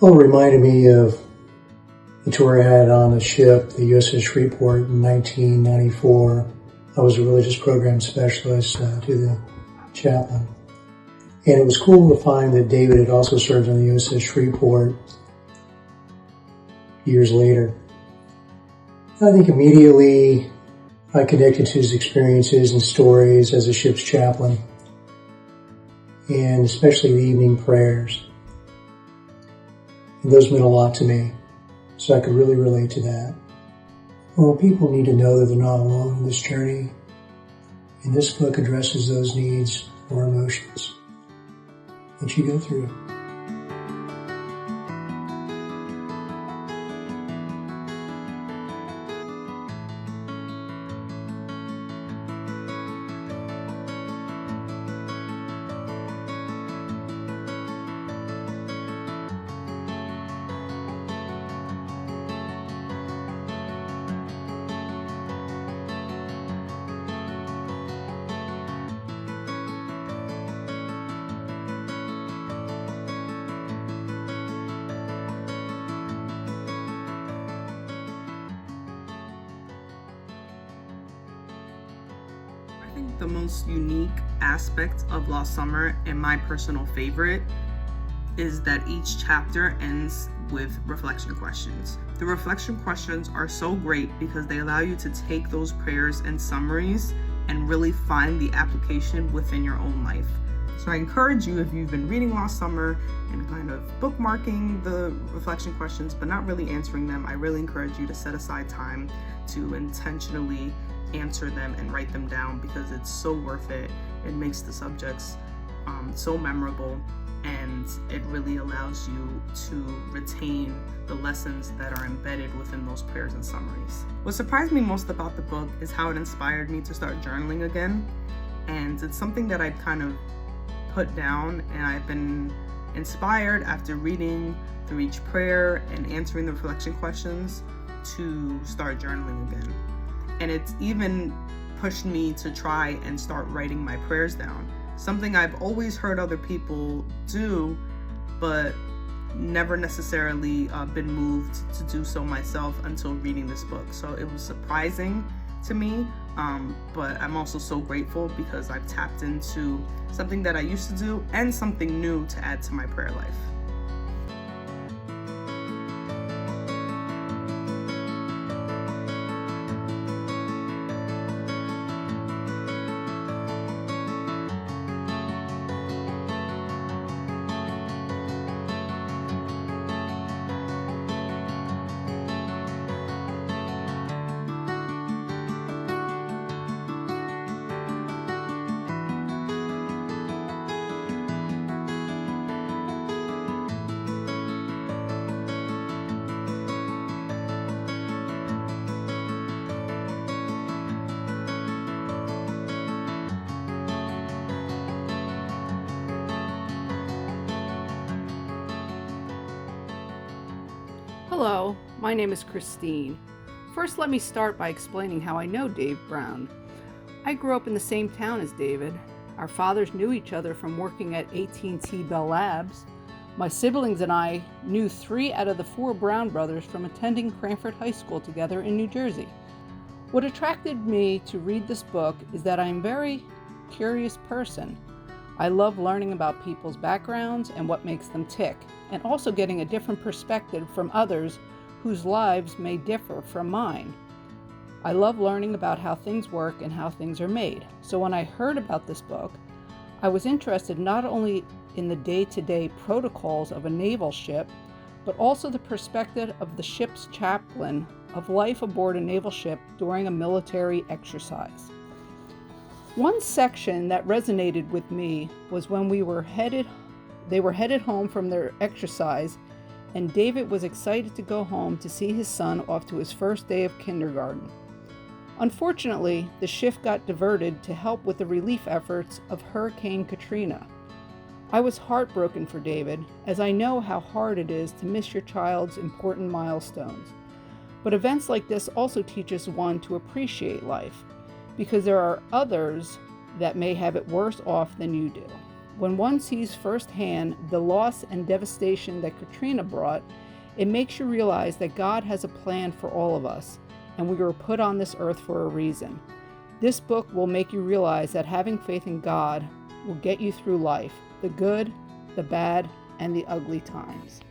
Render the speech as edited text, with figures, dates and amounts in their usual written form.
Well, it reminded me of the tour I had on a ship, the USS Shreveport in 1994. I was a religious program specialist to the chaplain. And it was cool to find that David had also served on the USS Shreveport years later. I think immediately I connected to his experiences and stories as a ship's chaplain, and especially the evening prayers. And those meant a lot to me, so I could really relate to that. Well, people need to know that they're not alone in this journey, and this book addresses those needs or emotions that you go through. I think the most unique aspect of Lost Summer, and my personal favorite, is that each chapter ends with reflection questions. The reflection questions are so great because they allow you to take those prayers and summaries and really find the application within your own life. So I encourage you, if you've been reading Lost Summer and kind of bookmarking the reflection questions but not really answering them, I really encourage you to set aside time to intentionally answer them and write them down, because it's so worth it. It makes the subjects so memorable, and it really allows you to retain the lessons that are embedded within those prayers and summaries. What surprised me most about the book is how it inspired me to start journaling again, and it's something that I've kind of put down, and I've been inspired after reading through each prayer and answering the reflection questions to start journaling again. And it's even pushed me to try and start writing my prayers down. Something I've always heard other people do, but never necessarily been moved to do so myself until reading this book. So it was surprising to me, but I'm also so grateful because I've tapped into something that I used to do and something new to add to my prayer life. Hello, my name is Christine. First, let me start by explaining how I know Dave Brown. I grew up in the same town as David. Our fathers knew each other from working at AT&T Bell Labs. My siblings and I knew 3 out of the 4 Brown brothers from attending Cranford High School together in New Jersey. What attracted me to read this book is that I'm a very curious person. I love learning about people's backgrounds and what makes them tick, and also getting a different perspective from others whose lives may differ from mine. I love learning about how things work and how things are made. So when I heard about this book, I was interested not only in the day-to-day protocols of a naval ship, but also the perspective of the ship's chaplain of life aboard a naval ship during a military exercise. One section that resonated with me was when they were headed home from their exercise, and David was excited to go home to see his son off to his first day of kindergarten. Unfortunately, the shift got diverted to help with the relief efforts of Hurricane Katrina. I was heartbroken for David, as I know how hard it is to miss your child's important milestones. But events like this also teach us one to appreciate life, because there are others that may have it worse off than you do. When one sees firsthand the loss and devastation that Katrina brought, it makes you realize that God has a plan for all of us, and we were put on this earth for a reason. This book will make you realize that having faith in God will get you through life, the good, the bad, and the ugly times.